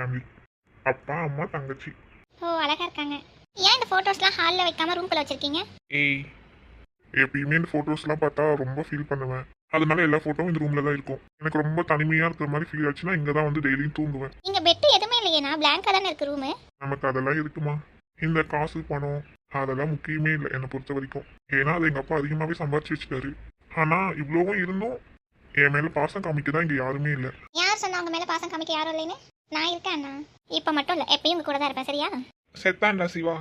Family. அப்பா, அம்மா, தங்கச்சி. ஓ அழகா இருக்காங்க. ஏன் இந்த ஃபோட்டோஸ்லாம் ஹாலில் வைக்காம ரூம்குள்ளே வச்சிருக்கீங்க? ஏய், எப்பயுமே இந்த ஃபோட்டோஸ்லாம் பார்த்தா ரொம்ப ஃபீல் பண்ணுவேன். அதனால எல்லா ஃபோட்டோவும் இந்த ரூமில் தான் இருக்கும். எனக்கு ரொம்ப தனிமையாக இருக்கிற மாதிரி ஃபீல் ஆச்சுன்னா இங்கே தான் வந்து டெய்லியும் தூங்குவேன். இங்கே பெட்டு எதுவுமே இல்லையேண்ணா, பிளாங்காக தானே இருக்கு ரூமு. நமக்கு அதெல்லாம் இருக்குமா? இந்த காசு பணம் அதெல்லாம் முக்கியமே இல்லை என்னை பொறுத்த வரைக்கும். ஏன்னா அது எங்கள் அப்பா அதிகமாகவே சம்பாரிச்சு வச்சுட்டாரு. ஆனால் இவ்வளோவும் இருந்தும் என் மேலே பாசம் காமிக்க தான் இங்கே யாருமே இல்லை. யார் சொன்னா அவங்க மேலே பாசம் காமிக்க யாரும் இல்லைன்னு? நான் இருக்கேன் அண்ணா. இப்போ மட்டும் இல்லை, எப்பயும் உங்க கூட தான் இருப்பேன், சரியா? செத்தான்டா சிவா.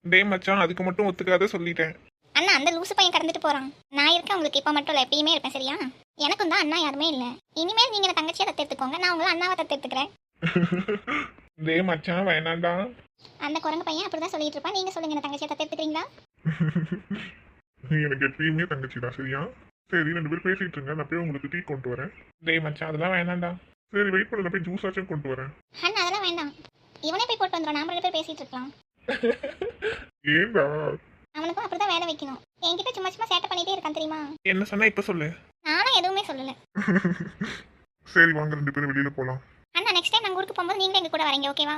டே மச்சான், அதுக்கு மட்டும் ஒத்துக்காத சொல்லிட்டேன். அண்ணா அந்த லூசு பையன் கடந்துட்டு போறான். நான் இருக்கேன் உங்களுக்கு, இப்போ மட்டும் இல்லை, எப்பயுமே இருப்பேன், சரியா? எனக்கும் தான் அண்ணா யாருமே இல்லை. இனிமேல் நீங்க தங்கச்சியை தத்தெடுத்துக்கோங்க, நான் உங்களை அண்ணாவை தத்தெடுத்துக்கிறேன். டே மச்சான் வேணாண்டா. அந்த குரங்கு பையன் அப்படிதான் சொல்லிட்டு இருப்பான். நீங்க சொல்லுங்க, நான் தங்கச்சியை தத்தெடுத்துக்கிறீங்களா? எனக்கு எப்பயுமே தங்கச்சி தான், சரியா? சரி, 2 பேரும் பேசிட்டு இருங்க, நான் போய் உங்களுக்கு டீ கொண்டு வரேன். டே மச்சான், அதெல்லாம் வேணாண்டா. சரி, வெயிட் பண்ண, நான் போய் ஜூஸ் ஆச்சும் கொண்டு வரேன். அண்ணா அதெல்லாம் வேண்டாம், இவனே போய் போட்டு வந்துடும், நாம 2 பேர் பேசிட்டு இருக்கலாம். ஏண்டா? அவனுக்கும் அப்படிதான் வேலை வைக்கணும். என்கிட்ட சும்மா சும்மா சேட்டை பண்ணிட்டே இருக்கான், தெரியுமா? என்ன சொன்னா இப்ப சொல்லு. நானும் எதுவுமே சொல்லல. சரி வாங்க, 2 பேரும் வெளியில போலாம். அண்ணா நெக்ஸ்ட் டைம் நாங்கள் ஊருக்கு போகும்போது நீங்களும் எங்க கூட வரீங்க, ஓகேவா?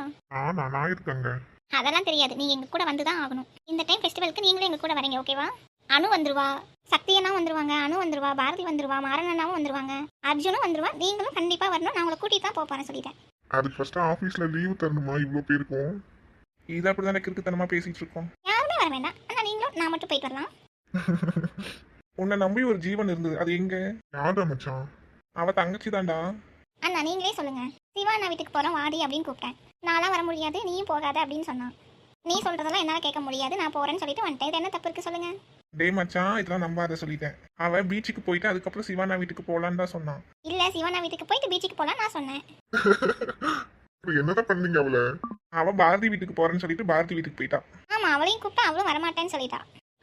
நான் இருக்கேங்க. அதெல்லாம் தெரியாது, நீங்க எங்க கூட வந்து தான் ஆகணும். இந்த டைம் ஃபெஸ்டிவலுக்கு நீங்களும் எங்க கூட வரீங்க, ஓகேவா? அனு வந்துருவா, சக்தியனா வந்துருவாங்க, அனு வந்துருவா, பாரதி வந்துருவா, மாரண்ணாவும் வந்துருவாங்க, அர்ஜுனும் வந்துருவா. நீங்களும் கண்டிப்பா வரணும். நான் உங்களை கூட்டிட்டு தான் போறேன் சொல்லிட்டேன். அதுக்கு ஃபர்ஸ்ட் ஆபீஸ்ல லீவ் தரணுமா? இவ்வளோ பேருக்கும் இது அப்படிதானே கிறுக்குத்தனமா பேசிட்டு இருக்கோம். யாருமே வர வேண்டாம் அண்ணா, நீங்களும் நான் மட்டும் போயிட்டு வரலாம். உன்னை நம்பி ஒரு ஜீவன் இருந்தது, அது எங்க? யாரா மச்சான்? அவ தங்கச்சி தான்டா. அண்ணா நீங்களே சொல்லுங்க. சிவா நான் வீட்டுக்கு போறோம் வாடி அப்படின்னு கூப்பிட்டேன். நான்லாம் வர முடியாது, நீயும் போகாத அப்படின்னு சொன்னான். நீ சொல்றதெல்லாம் என்னால கேட்க முடியாது, நான் போறேன்னு சொல்லிட்டு வந்துட்டேன். இது என்ன தப்பு இருக்கு சொல்லுங்க? டே மச்சான், இதெல்லாம் நம்பாத சொல்லிட்டேன். அவ பீச்சுக்கு போயிட்டு அதுக்கப்புறம் சிவானா வீட்டுக்கு போலான்னு தான் சொன்னான். இல்ல, சிவா நான் வீட்டுக்கு போயிட்டு பீச்சுக்கு போலாம் நான் சொன்னேன். என்னதான் பண்ணீங்க அவள? அவ பாரதி வீட்டுக்கு போறேன்னு சொல்லிட்டு பாரதி வீட்டுக்கு போயிட்டா. ஆமா, அவளையும் கூப்பிட்டா அவளும் வரமாட்டேன்னு சொல்லிட்டா.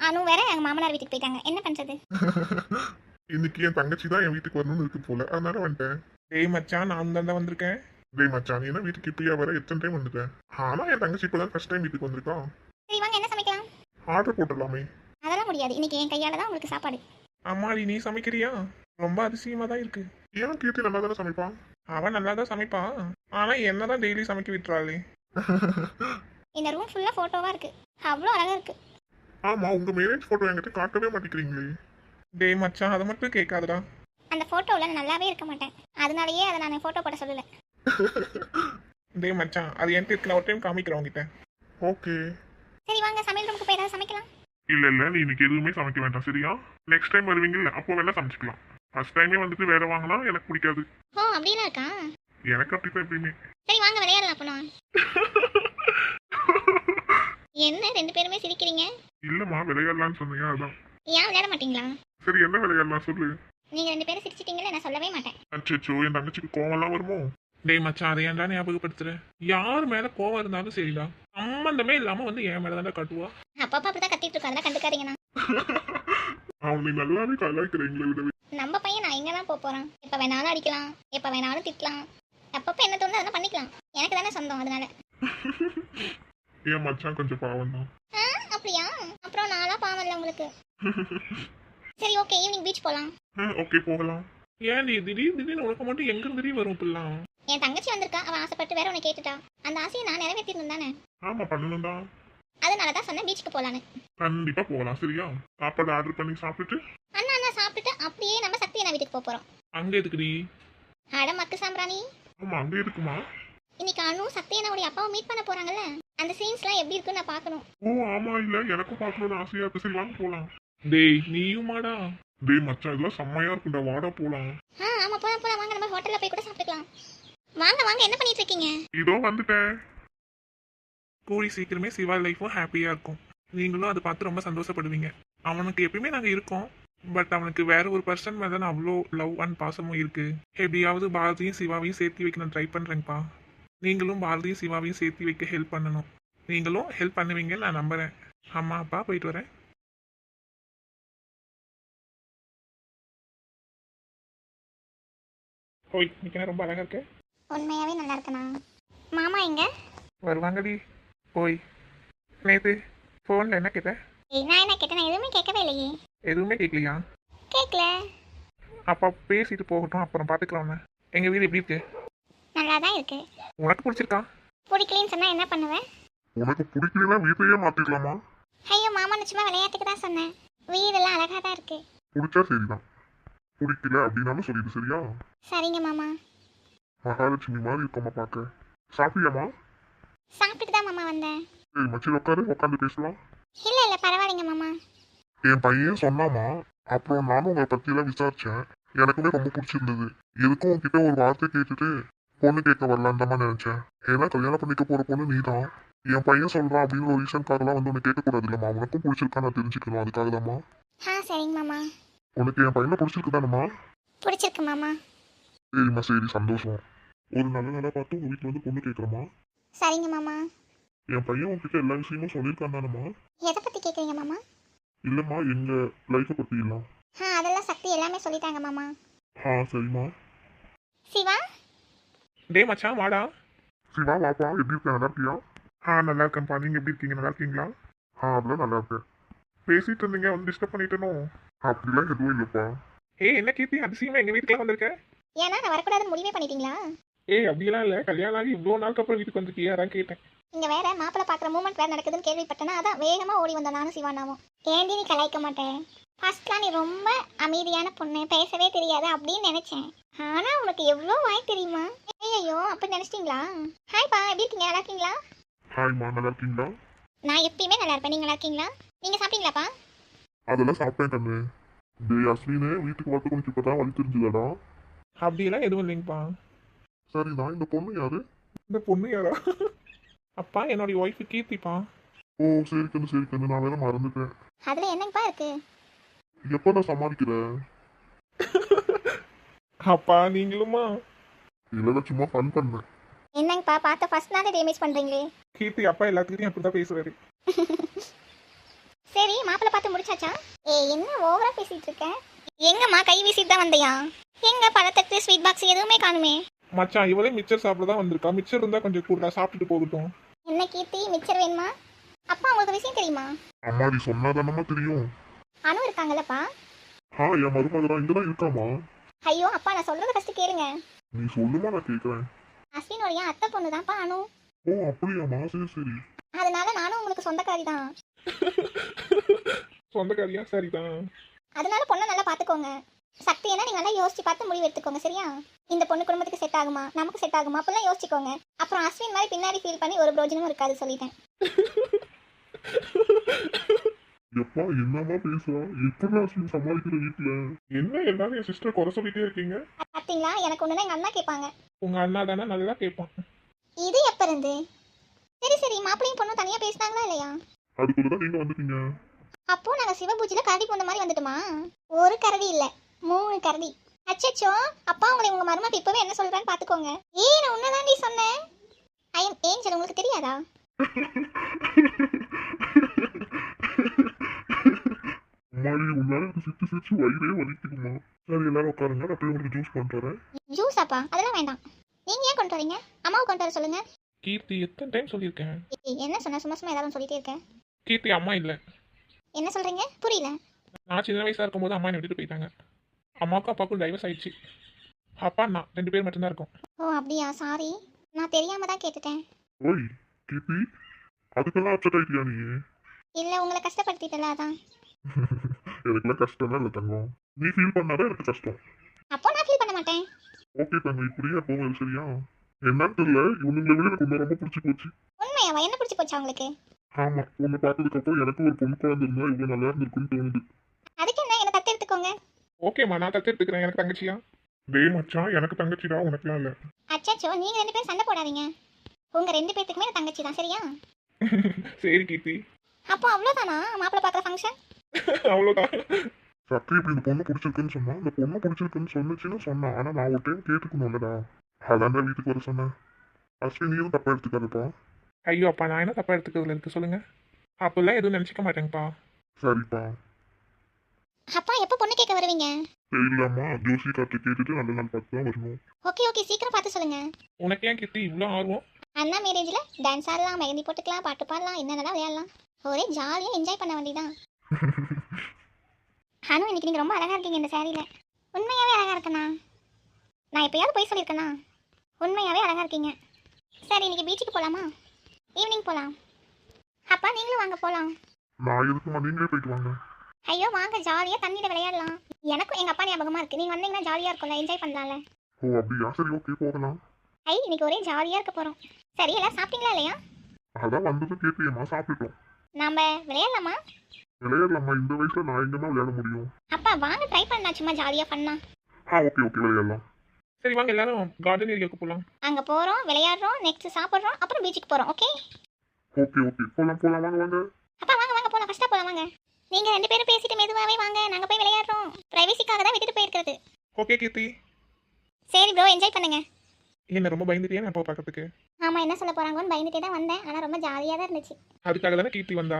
அனு வேற எங்க மாமனார் வீட்டுக்கு போயிட்டாங்க. என்ன பண்றது? இன்னைக்கு என் தங்கச்சி தான் என் வீட்டுக்கு வரணும்னு இருக்கு போல, அதனால வந்துட்டேன். டேய் மச்சான், நான் தான் வந்திருக்கேன். டேய் மச்சான், நீ என்ன வீட்டுக்கு இப்பயா வர? எத்தனை டைம் வந்துட்டேன். ஆனா என் தங்கச்சி இப்பதான் ஃபர்ஸ்ட் டைம் வீட்டுக்கு வந்திருக்கான். சரி வாங்க, என்ன சமைக்கலாம்? ஆர்டர் போட்டுடலாமே. அதெல்லாம் முடியாது, இன்னைக்கு என் கையால தான் உங்களுக்கு சாப்பாடு. அம்மாடி, நீ சமைக்கிறியா? ரொம்ப அதிசயமா தான் இருக்கு. ஏன் கீர்த்தி நல்லா தானே சமைப்பான்? அவன் நல்லா தான் சமைப்பான், ஆனா என்னதான் டெய்லி சமைக்க விட்டுறாளே. இந்த ரூம் ஃபுல்லா போட்டோவா இருக்கு, அவ்வளோ அழகா இருக்கு. ஆமா, உங்க மேரேஜ் போட்டோ என்கிட்ட காட்டவே மாட்டேங்கிறீங்களே. டேய் மச்சான், அதை மட்டும் கேட்காதடா. அந்த போட்டோவில் நான் நல்லாவே இருக்க மாட்டேன், அதனாலயே அதை நான் போட்டோ போட சொல்லல. டேய் மச்சான், அது என்கிட்ட இருக்கு, நான் ஒரு டைம் காமிக்கிறேன் உங்ககிட்ட. ஓகே. சரி வாங்க, சமையல் ரூமுக்கு போய் ஏதாவது சமைக்கலாம். இல்ல நீ இன்னைக்கு எதுவுமே சமைக்க வேண்டாம், சரியா? நெக்ஸ்ட் டைம் வருவீங்கல்ல, அப்போ வேணா சமைச்சுக்கலாம். ஃபர்ஸ்ட் டைமே வந்துட்டு வேற வாங்கினா எனக்கு பிடிக்காது. ஓ அப்படிலாம் இருக்கா? எனக்கு அப்படித்தான் எப்பயுமே. சரி வாங்க விளையாடலாம் அப்போ. என்ன 2 பேருமே சிரிக்கிறீங்க? இல்லம்மா, விளையாடலாம்னு சொன்னீங்க, அதான். ஏன் விளையாட மாட்டீங்களா? சரி, என்ன விளையாடலாம் சொல்லு. நீங்க 2 பேரும் சிரிச்சிட்டீங்களே, நான் சொல்லவே மாட்டேன். அச்சோ, என் தங்கச்சிக்கு கோவம்லாம் வருமோ? டேய் மச்சான், அதை ஏன்டா ஞாபகப்படுத்துற? யார் மேல கோவம் இருந்தாலும் சரிடா, சம்பந்தமே இல்லாம வந்து என் மேல தானே காட்டுவா. அப்பப்ப அப்படிதான் கத்திட்டு இருக்கோம், அதெல்லாம் கண்டுக்காதீங்கண்ணா. அவனை நல்லாவே கலாய்க்கிறீங்களே விடவே. நம்ம பையன் நான் எங்க தான் போறான்? எப்ப வேணாலும் அடிக்கலாம், எப்ப வேணாலும் திட்டலாம், அப்பப்ப என்ன தோணுதோ அதெல்லாம் பண்ணிக்கலாம். எனக்கு தானே சொந்தம், அதனால. ஏன் மச்சான் கொஞ்சம் பாவம் தான். அப்படியா? அப்புறம் நாளா பாவம் இல்லை உங்களுக்கு. சரி ஓகே, ஈவினிங் பீச் போலாம். ஓகே, போகலாம். ஏன் நீ திடீர்னு உனக்கு மட்டும் எங்க திடீர் வரும் இப்பெல்லாம்? என் தங்கச்சி வந்திருக்கா, அவன் ஆசைப்பட்டு வேற உன்னை கேட்டுட்டா. அந்த ஆசையை நான் நிறைவேற்றிருந்தேன் தானே, ஆமா, பண்ணணும் தான். அதனால தான் சொன்னேன் பீச்சுக்கு போலான்னு. கண்டிப்பா போகலாம், சரியா? சாப்பாடு ஆர்டர் பண்ணி சாப்பிட்டுட்டு அண்ணா சாப்பிட்டுட்டு அப்படியே நம்ம சக்தி அண்ணா வீட்டுக்கு போறோம். அங்க எதுக்குடி? அட மக்கு சாம்பிராணி, ஆமா, அங்கே இருக்குமா? இன்னைக்கு அனு சக்தி அண்ணாவுடைய அப்பாவை மீட் பண்ண போறாங்கல்ல, அந்த சீன்ஸ்லாம் எப்படி இருக்குன்னு நான் பார்க்கணும். ஓ ஆமா, இல்ல எனக்கும் பார்க்கணும்னு ஆசையா இருக்கு. சரி வாங்க போலாம். டேய் நீயுமாடா? டேய் மச்சான், இதெல்லாம் செம்மையா இருக்குண்டா, வாடா போலாம். ஆமா போலாம் போலாம், வாங்க நம்ம ஹோட்டல்ல போய் கூட சாப்பிட்டுக்கலாம். வாங்க வாங்க, என்ன பண்ணிட்டு இருக்கீங்க? இதோ வந்துட்டேன். கூடி சீக்கிரமே சிவா லைஃபும் ஹாப்பியா இருக்கும். நீங்களும் அதை பார்த்து ரொம்ப சந்தோஷப்படுவீங்க. அவனுக்கு எப்பயுமே நாங்க இருக்கோம், பட் அவனுக்கு வேற ஒரு பர்சன் மேல தான் அவ்வளோ லவ் அண்ட் பாசமும் இருக்கு. எப்படியாவது பாரதியும் சிவாவையும் சேர்த்து வைக்க நான் ட்ரை பண்றேன்ப்பா. நீங்களும் பாரதியும் சிவாவையும் சேர்த்து வைக்க ஹெல்ப் பண்ணணும். நீங்களும் ஹெல்ப் பண்ணுவீங்கன்னு நான் நம்புறேன். அம்மா அப்பா போயிட்டு வரேன். ஓய், இன்னைக்கு ரொம்ப அழகா இருக்கு. உண்மையாவே நல்லா இருக்கனா? மாமா எங்க? வருவாங்கடி. போய் நேத்து ஃபோனில் என்ன கேட்ட? நான் என்ன கேட்டேன்? நான் எதுவுமே கேட்கவே இல்லையே. எதுவுமே கேட்கலையா? கேட்கல. அப்பா பேசிட்டு போகட்டும், அப்புறம் பார்த்துக்கலாம். எங்கள் வீடு எப்படி இருக்கு? நல்லா தான் இருக்கு. உனக்கு பிடிச்சிருக்கா? பிடிக்கலன்னு சொன்னா என்ன பண்ணுவேன்? உனக்கு பிடிக்கலன்னா வீட்டையே மாத்திடலாமா? ஐயோ மாமா, நான் சும்மா விளையாட்டுக்கு தான் சொன்னேன். வீடெல்லாம் அழகா தான் இருக்கு. பிடிச்சா சரிதான், பிடிக்கல அப்படின்னாலும் சொல்லிடு சரியா? சரிங்க மாமா. மகாலட்சுமி மாதிரி இருக்கோமா பார்க்க. சாப்பிட்டியாமா? சாப்பிட்டுட்டு தான் மாமா வந்தேன். சரி மச்சி உட்காந்து பேசலாம். இல்ல பரவாயில்லைங்க மாமா. என் பையன் சொன்னாமா, அப்புறம் நானும் உங்களை பற்றியெல்லாம் விசாரிச்சேன். எனக்குமே ரொம்ப பிடிச்சிருந்தது. எதுக்கும் உங்ககிட்ட ஒரு வார்த்தை கேட்டுட்டு பொண்ணு கேட்க வரலான்னு தான் நினைச்சேன். ஏன்னா கல்யாணம் பண்ணிக்க போற பொண்ணு நீதான். என் பையன் சொல்றான் அப்படின்னு ஒரு ரீசன்காகலாம் வந்து உன்னை கேட்கக்கூடாது இல்லம்மா. உனக்கும் பிடிச்சிருக்கா நான் தெரிஞ்சுக்கணும், அதுக்காக தான்மா. சரிங்க மாமா. உனக்கு என் பையனை பிடிச்சிருக்குதானம்மா? பிடிச்சிருக்கு மாமா. சரிம்மா சரி, சந்தோஷம். ஒரு நல்ல பார்த்து உங்க வீட்டில் வந்து பொண்ணு கேட்குறோமா? சரிங்க மாமா. என் பையன் உங்ககிட்ட எல்லா விஷயமும் சொல்லியிருக்கான் தானம்மா? எதை பத்தி கேக்குறீங்க மாமா? இல்லம்மா, எங்க லைஃப்பை பற்றி இல்லை. அதெல்லாம் சக்தி எல்லாமே சொல்லிட்டாங்க மாமா. சரிம்மா. சிவா, டே மச்சான் வாடா. சிவா வாப்பா, எப்படி இருக்க? நல்லா இருக்கியா? நல்லா இருக்கேன்ப்பா. நீங்க எப்படி இருக்கீங்க? நல்லா இருக்கீங்களா? அதெல்லாம் நல்லா இருக்கேன். பேசிட்டு இருந்தீங்க, வந்து டிஸ்டர்ப் பண்ணிட்டேனோ? அப்படிலாம் எதுவும் இல்லைப்பா. என்ன கீர்த்தி அதிசயமா எங்க வீட்டுக்குலாம் வந்திருக்க? ஏன்னா நான் வரக்கூடாதுன்னு முடிவே பண்ணிட்டீங்களா? அப்படிலாம் இல்ல, கல்யாணம் ஆகி இவ்வளவு நாளுக்கு அப்புறம் வீட்டுக்கு வந்திருக்கியா, அதான் கேட்டேன். இங்க வேற மாப்பிள்ள பாக்குற மூமெண்ட் வேற நடக்குதுன்னு கேள்விப்பட்டேன்னா அதான் வேகமா ஓடி வந்தோம் நானும் சிவானாவும். ஏண்டி நீ கலாய்க்க மாட்டேன்? ஃபர்ஸ்ட்லாம் நீ ரொம்ப அமைதியான பொண்ணு, பேசவே தெரியாது அப்படின்னு நினைச்சேன். ஆனா உனக்கு எவ்வளோ வாய் தெரியுமா? ஐயோ அப்படி நினைச்சிட்டீங்களா? ஹாய்ப்பா, எப்படி இருக்கீங்க? நல்லா இருக்கீங்களா? ஹாய்மா, நல்லா இருக்கீங்களா? நான் எப்பயுமே நல்லா இருப்பேன். நீங்க நல்லா இருக்கீங்களா? நீங்க சாப்பிட்டீங்களாப்பா? அதெல்லாம் சாப்பிட்டேன் கண்ணு. டேய் அஸ்வினே, வீட்டுக்கு வரத்துக்கு உனக்கு இப்பதான் வழி தெரிஞ்சுதாடா? அப்படியெல்லாம் எதுவும் இல்லைங்கப்பா. சரிதான். இந்த பொண்ணு யாரு? இந்த பொண்ணு யாரா? அப்பா என்னுடைய ஒய்ஃபு கீர்த்திப்பா. ஓ சரி கண்ணு, நான் வேற மறந்துட்டேன். அதுல என்னங்கப்பா இருக்கு? எப்ப நான் சமாளிக்கிறேன்? அப்பா நீங்களுமா? இல்ல சும்மா ஃபன் பண்ணேன். என்னங்கப்பா பார்த்த ஃபர்ஸ்ட் நாளே டேமேஜ் பண்றீங்களே. கீர்த்தி அப்பா எல்லாத்துக்கிட்டையும் அப்படிதான் பேசுவாரு. சரி மாப்பிள்ள பார்த்து முடிச்சாச்சா? என்ன ஓவரா பேசிட்டு இருக்க? எங்கம்மா கை வீசிட்டு தான் வந்தியா? எங்க பழத்தட்டு ஸ்வீட் பாக்ஸ் எதுவுமே காணுமே. மச்சான் இவளே மிச்சர் சாப்பிட தான் வந்திருக்கா. மிச்சர் இருந்தா கொஞ்சம் கூட சாப்பிட்டுட்டு போகட்டும். என்ன கீர்த்தி, மிச்சர் வேணுமா? அப்பா உங்களுக்கு விஷயம் தெரியுமா? அம்மாடி சொன்னாதானமா தெரியும். அனு இருக்காங்கல்லப்பா? என் மருமக தான் இங்கதான் இருக்காமா. ஐயோ அப்பா, நான் சொல்றது ஃபர்ஸ்ட் கேளுங்க. நீ சொல்லுமா, நான் கேட்கறேன். அஸ்வினோடைய அத்தை பொண்ணு தான்ப்பா அனு. ஓ அப்படியாமா, சரி. அதனால நானும் உங்களுக்கு சொந்தக்காரி தான். சொந்தக்காரியா? சரிதான். அதனால பொண்ணை நல்லா பாத்துக்கோங்க. சக்தி என்ன நீங்க நல்லா யோசிச்சு பார்த்து முடிவு எடுத்துக்கோங்க சரியா? இந்த பொண்ணு குடும்பத்துக்கு செட் ஆகுமா, நமக்கு செட் ஆகுமா அப்படிலாம் யோசிச்சுக்கோங்க. அப்புறம் அஸ்வின் மாதிரி பின்னாடி ஃபீல் பண்ணி ஒரு பிரோஜனமும் இருக்காது, சொல்லிட்டேன். எப்பா என்னமா பேசுறா? எப்படி அஸ்வின் சமாளிக்கிற வீட்டுல? என்ன எல்லாரும் என் சிஸ்டர் குறை சொல்லிட்டே இருக்கீங்க? பாத்தீங்களா, எனக்கு ஒண்ணுதான் எங்க அண்ணா கேட்பாங்க. உங்க அண்ணா தானே நல்லா கேட்பான். இது எப்ப இருந்து? சரி மாப்பிளையும் பொண்ணும் தனியா பேசினாங்களா இல்லையா? அதுக்குள்ளதான் நீங்க வந்துட்டீங்க. அப்போ நாங்க சிவபூஜையில கரடி போன மாதிரி வந்துட்டுமா? ஒரு கரடி இல்ல, 3 கரடி. அச்சச்சோ, அப்பா உங்களை உங்க மருமக இப்பவே என்ன சொல்றான்னு பாத்துக்கோங்க. நான் உன்னதாண்டி சொன்னேன். ஐ எம் ஏஞ்சல், உங்களுக்கு தெரியாதா? அம்மாடி உன்னால எனக்கு சிரிச்சு வயிறே வலிக்குதுமா. சரி எல்லாரும் உட்காருங்க, நான் போய் உங்களுக்கு ஜூஸ் கொண்டு வரேன். ஜூஸாப்பா? அதெல்லாம் வேண்டாம். நீங்க ஏன் கொண்டு வரீங்க? அம்மாவை கொண்டு வர சொல்லுங்க. கீர்த்தி எத்தனை டைம் சொல்லியிருக்கேன். என்ன சொன்ன? சும்மா ஏதாவது சொல்லிட்டே இருக்கேன். கீர்த்தி அம்மா இல்ல. என்ன சொல்றீங்க? புரியல. நான் சின்ன வயசா இருக்கும்போது அம்மா என்னை விட்டுட்டு போயிட்டாங்க. அம்மாவுக்கும் அப்பாவுக்கும் டைவர்ஸ் ஆயிடுச்சு. அப்பா நான் 2 பேர் மட்டும்தான் இருக்கோம். ஓ அப்படியா, சாரி, நான் தெரியாம தான் கேட்டுட்டேன். ஓய் கீர்த்தி, அதுக்கெல்லாம் அப்செட் ஆயிட்டியா நீ? இல்ல உங்களை கஷ்டப்படுத்திட்டல, அதான். எனக்குலாம் கஷ்டம் தான் இல்லை தங்கம். நீ ஃபீல் பண்ணாதான் எனக்கு கஷ்டம். அப்போ நான் ஃபீல் பண்ண மாட்டேன். ஓகே தங்கம், இப்படியே போகும் சரியா? என்னன்னு தெரியல, இவனுங்களை விட எனக்கு ரொம்ப பிடிச்சி போச்சு. உண்மையாவா? என்ன பிடிச்சி போச்சா உங்களுக்கு? ஆமா, உன்னை பார்த்ததுக்கு அப்புறம் எனக்கு ஒரு பொண்ணு குழந்தை இருந்தா இவ்வளவு நல்லா இருந்திருக்குன்னு தோணுது. அதுக்கு என்ன, என்ன தத்து எடுத்துக்கோங்க. ஓகேம்மா, நான் தத்து எடுத்துக்கிறேன். எனக்கு தங்கச்சியா? டேய் மச்சான், எனக்கு தங்கச்சிடா, உனக்குலாம் இல்ல. அச்சச்சோ, நீங்க 2 பேரும் சண்டை போடாதீங்க. உங்க 2 பேத்துக்குமே தங்கச்சி தான் சரியா? சரி கீர்த்தி. அப்போ அவ்வளவுதானா மாப்பிள்ளை பார்க்குற ஃபங்க்ஷன்? அவ்வளோதான். சக்தி இப்படி இந்த பொண்ணு பிடிச்சிருக்குன்னு சொன்னா, இந்த பொண்ணு பிடிச்சிருக்குன்னு சொன்னுச்சுன்னு சொன்னா, ஆனா நான் ஒரு டைம் கேட்டுக்கணும்லடா. அதான்டா வீட்டுக்கு வர சொன்னேன். அஸ்வின் நீயும் தப்பா எடுத்துக்காதுப்பா. ஐயோ அப்பா, நான் என்ன தப்பா எடுத்துக்கிறதுல இருக்கு சொல்லுங்க. அப்பெல்லாம் எதுவும் நினைச்சிக்க மாட்டேங்கப்பா. சரிப்பா. அப்பா எப்போ பொண்ணு கேட்க வருவீங்க? இல்லம்மா, ஜோசி கார்டு கேட்டுட்டு நல்ல நாள் பார்த்து தான் வரணும். ஓகே சீக்கிரம் பார்த்து சொல்லுங்க. உனக்கு ஏன் கீர்த்தி இவ்வளோ ஆர்வம்? அண்ணா மேரேஜில் டான்ஸ் ஆடலாம், மெஹந்தி போட்டுக்கலாம், பாட்டு பாடலாம், என்னென்னலாம் விளையாடலாம். ஒரே ஜாலியாக என்ஜாய் பண்ண வேண்டியதான். அனு, இன்னைக்கு நீங்கள் ரொம்ப அழகாக இருக்கீங்க இந்த சாரியில். உண்மையாகவே அழகாக இருக்கண்ணா. நான் எப்பயாவது போய் சொல்லியிருக்கேண்ணா? உண்மையாகவே அழகாக இருக்கீங்க. சரி இன்னைக்கு பீச்சுக்கு போகலாமா? ஈவினிங் போகலாம். அப்பா நீங்களும் வாங்க போகலாம். நான் எதுக்குமா, நீங்களே போயிட்டு வாங்க. ஐயோ வாங்க, ஜாலியாக தண்ணியில் விளையாடலாம். எனக்கும் எங்கள் அப்பா ஞாபகமாக இருக்குது. நீங்கள் வந்தீங்கன்னா ஜாலியாக இருக்கும்ல, என்ஜாய் பண்ணலாம்ல. ஓ அப்படியா, சரி ஓகே போகலாம். இன்னைக்கு ஒரே ஜாலியாக இருக்க போகிறோம். சரி எல்லாம் சாப்பிட்டீங்களா இல்லையா? அதான் வந்தது கேட்டியம்மா, சாப்பிட்டுட்டோம். நாம் விளையாடலாமா? விளையாடலாமா? இந்த வயசுல நான் எங்கேன்னா விளையாட முடியும்? அப்பா வாங்க ட்ரை பண்ணலாம், சும்மா ஜாலியாக பண்ணா. ஓகே ஓகே விளையாடலாம். சரி வாங்க எல்லாரும் கார்டன் ஏரியாவுக்கு போகலாம். அங்கே போகிறோம், விளையாடுறோம், நெக்ஸ்ட் சாப்பிட்றோம், அப்புறம் பீச்சுக்கு போகிறோம். ஓகே ஓகே ஓகே போகலாம் போகலாம், வாங்க வாங்க. அப்பா வாங்க வாங்க போகலாம், ஃபஸ்ட்டாக போகலாம் வாங்க. நீங்கள் 2 பேரும் பேசிட்டு மெதுவாகவே வாங்க, நாங்கள் போய் விளையாடுறோம். ப்ரைவசிக்காக தான் விட்டுட்டு போயிருக்கிறது. ஓகே கீர்த்தி. சரி ப்ரோ, என்ஜாய் பண்ணுங்க. என்ன ரொம்ப பயந்துட்டியா நான் பார்க்கறதுக்கு? ஆமாம், என்ன சொல்ல போகிறாங்கன்னு பயந்துட்டே தான் வந்தேன். ஆனால் ரொம்ப ஜாலியாக தான் இருந்துச்சு. அதுக்காக தானே கீர்த்தி வந்தா?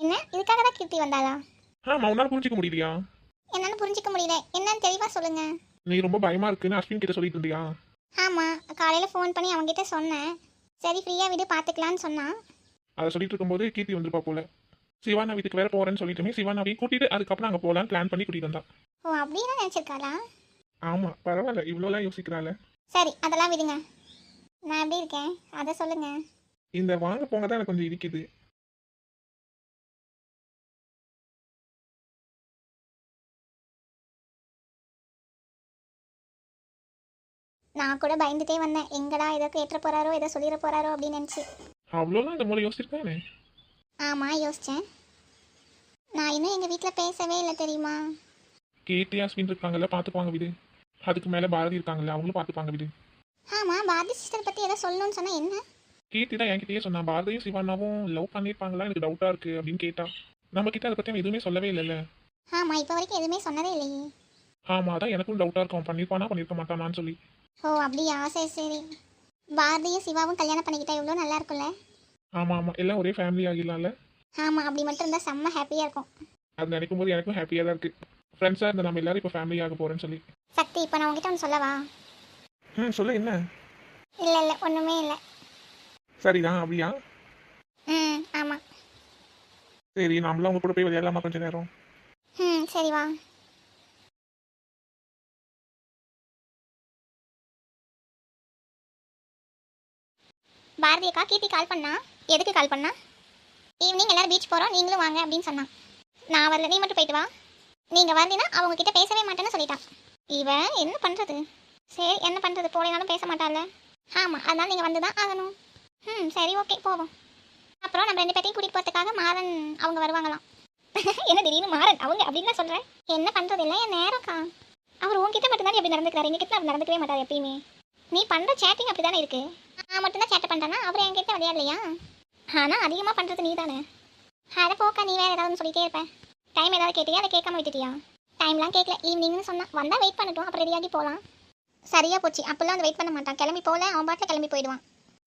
என்ன இதுக்காக தான் கீர்த்தி வந்தாளா? ஆமா, உன்னால புரிஞ்சிக்க முடியலையா? என்னன்னு புரிஞ்சிக்க முடியல. என்னன்னு தெளிவாக சொல்லுங்க. நீ ரொம்ப பயமா இருக்குன்னு அஸ்வின் கிட்ட சொல்லிட்டு இருந்தியா? ஆமாம், காலையில் ஃபோன் பண்ணி அவங்ககிட்ட சொன்னேன். சரி ஃப்ரீயாக விடு பார்த்துக்கலான்னு சொன்னான். அதை சொல்லிட்டு இருக்கும்போது கீர்த்தி வந்துருப்பா போல. சிவானா வீட்டுக்கு வேற போறேன்னு சொல்லிட்டுமே சிவானாவையும் கூட்டிட்டு அதுக்கப்புறம் அங்கே போகலான்னு பிளான் பண்ணி கூட்டிட்டு வந்தா. ஓ அப்படின்னு நினச்சிருக்காளா? ஆமா பரவாயில்ல, இவ்வளோலாம் யோசிக்கிறாள். சரி அதெல்லாம் விடுங்க. நான் எப்படி இருக்கேன் அதை சொல்லுங்க. இந்த வாங்க போங்க தான் எனக்கு கொஞ்சம் இருக்குது. நான் கூட பயந்துட்டே வந்தேன். எங்கடா ஏதோ கேட்டுற போறாரோ, ஏதோ சொல்லிட போறாரோ அப்படின்னு நினச்சி. அவ்வளோலாம் இந்த மூலம் யோசிச்சிருக்கானே. ஆமாம் யோசித்தேன். நான் இன்னும் எங்கள் வீட்டில் பேசவே இல்லை தெரியுமா? கீர்த்தி அஸ்வின் இருக்காங்கல்ல, பார்த்துக்குவாங்க விடு. அதுக்கு மேலே பாரதி இருக்காங்கல்ல, அவங்களும் பார்த்துப்பாங்க விடு. ஆமாம், பாரதி சிஸ்டர் பற்றி ஏதோ சொல்லணும்னு சொன்னால் என்ன? கீர்த்தி தான் என்கிட்டயே சொன்னா, பாரதியும் சிவானாவும் லவ் பண்ணியிருப்பாங்களா எனக்கு டவுட்டாக இருக்கு அப்படின்னு கேட்டா. நம்ம கிட்ட அதை பற்றி அவன் எதுவுமே சொல்லவே இல்லைல்ல. ஆமாம், இப்போ வரைக்கும் எதுவுமே சொன்னதே இல்லையே. ஆமாம், அதான் எனக்கும் டவுட்டாக இருக்கும், பண்ணியிருப்பானா பண்ணியிருக்க மாட்டானான்னு சொல்லி. ஓ அப்படியா, சரி சரி. பாரதியும் சிவாவும் கல்யாணம் பண்ணிக்கிட்டா எவ்வளோ நல்லா இருக்கும்ல. ஆமாம் ஆமாம், எல்லாம் ஒரே ஃபேமிலி ஆகிடலாம்ல. ஆமாம், அப்படி மட்டும் இருந்தால் செம்ம ஹாப்பியாக இருக்கும். அது நினைக்கும் போது எனக்கும் ஹாப்பியாக தான் இருக்குது. ஃப்ரெண்ட்ஸாக இருந்த நம்ம எல்லாரும் இப்போ ஃபேமிலி ஆக போகிறேன்னு சொல்லி. சக்தி, இப்போ நான் உங்ககிட்ட ஒன்று சொல்லவா? சொல்ல என்ன? இல்லை இல்லை ஒன்றுமே இல்லை. சரிதான், அப்படியா? ஆமாம். சரி, நம்மளாம் உங்க கூட போய் விளையாடலாமா கொஞ்ச நேரம்? சரி வா. பாரதி அக்கா கீர்த்தி கால் பண்ணா. எதுக்கு கால் பண்ணா? ஈவினிங் எல்லாரும் பீச் போகிறோம், நீங்களும் வாங்க அப்படின்னு சொன்னான். நான் வரல, நீ மட்டும் போயிட்டு வா. நீங்கள் வரலனா அவங்க கிட்ட பேசவே மாட்டேன்னு சொல்லிட்டான். இவன் என்ன பண்ணுறது? சரி என்ன பண்ணுறது, போலேனாலும் பேச மாட்டாள்ல. ஆமாம், அதனால் நீங்கள் வந்து தான் ஆகணும். சரி ஓகே போவோம். அப்புறம் நம்ம 2 பேர்த்தையும் கூட்டிகிட்டு போகிறதுக்காக மாறன் அவங்க வருவாங்களாம். என்ன திடீர்னு மாறன் அவங்க அப்படின்னு தான் சொல்கிறேன். என்ன பண்ணுறது இல்லை, என் நேரம்க்கா. அவர் உங்ககிட்ட மட்டும்தான் எப்படி நடந்துக்கிறாரு, எங்ககிட்ட அப்படி நடந்துக்கவே மாட்டார் எப்பயுமே. நீ பண்ணுற சேட்டிங் அப்படி தானே இருக்குது. நான் மட்டும்தான் சேட்டை பண்ணுறேன்னா அவர் என்கிட்ட விளையாடலையா? ஆனால் அதிகமாக பண்ணுறது நீ தானே. அதை போக்கா, நீ வேறு ஏதாவது சொல்லிகிட்டே இருப்பேன். டைம் ஏதாவது கேட்டியா, அதை கேட்காம விட்டுட்டியா? டைம்லாம் கேட்கல, ஈவினிங்னு சொன்னான். வந்தால் வெயிட் பண்ணட்டும், அப்புறம் ரெடியாகி போகலாம். சரியாக போச்சு, அப்போல்லாம் வந்து வெயிட் பண்ண மாட்டான். கிளம்பி போகல, அவன் பாட்டில் கிளம்பி போயிடுவான்.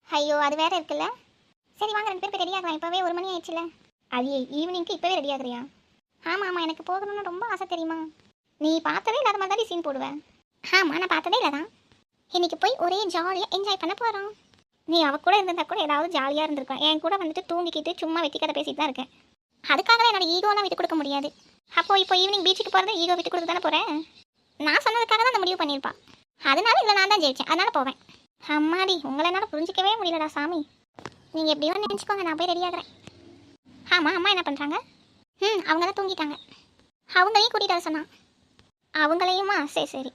ஐயோ அது வேறு இருக்குல்ல. சரி வாங்க 2 பேர் போய் ரெடியாகலாம். இப்போவே 1 மணி ஆயிடுச்சுல. அடியே ஈவினிங்க்கு இப்போவே ரெடி ஆகுறியா? ஆமாம் ஆமாம், எனக்கு போகணும்னு ரொம்ப ஆசை தெரியுமா? நீ பார்த்ததே இல்லாத மாதிரி தான் சீன் போடுவேன். ஆமாம் நான் பார்த்ததே இல்லை தான். இன்னைக்கு போய் ஒரே ஜாலியாக என்ஜாய் பண்ண போகிறோம். நீ அவ கூட இருந்திருந்தா கூட ஏதாவது ஜாலியாக இருந்திருக்கும். என் கூட வந்துட்டு தூங்கிக்கிட்டு சும்மா வெட்டி கதை பேசிட்டு தான் இருக்கேன். அதுக்காக என்னோட ஈகோலாம் விட்டு கொடுக்க முடியாது. அப்போ இப்போ ஈவினிங் பீச்சுக்கு போகிறது ஈகோ விட்டு கொடுத்து தானே போகிறேன். நான் சொன்னதுக்காக தான் அந்த முடிவு பண்ணியிருப்பான். அதனால இதில் நான் தான் ஜெயிச்சேன், அதனால் போவேன். அம்மாடி, உங்களை என்னால் புரிஞ்சிக்கவே முடியலடா சாமி. நீங்கள் எப்படியோ நினச்சிக்கோங்க, நான் போய் ரெடி ஆகிறேன். ஆமாம் அம்மா என்ன பண்ணுறாங்க? அவங்க தான் தூங்கிட்டாங்க. அவங்களையும் கூட்டிகிட்டு வர சொன்னான். அவங்களையுமா? சரி சரி.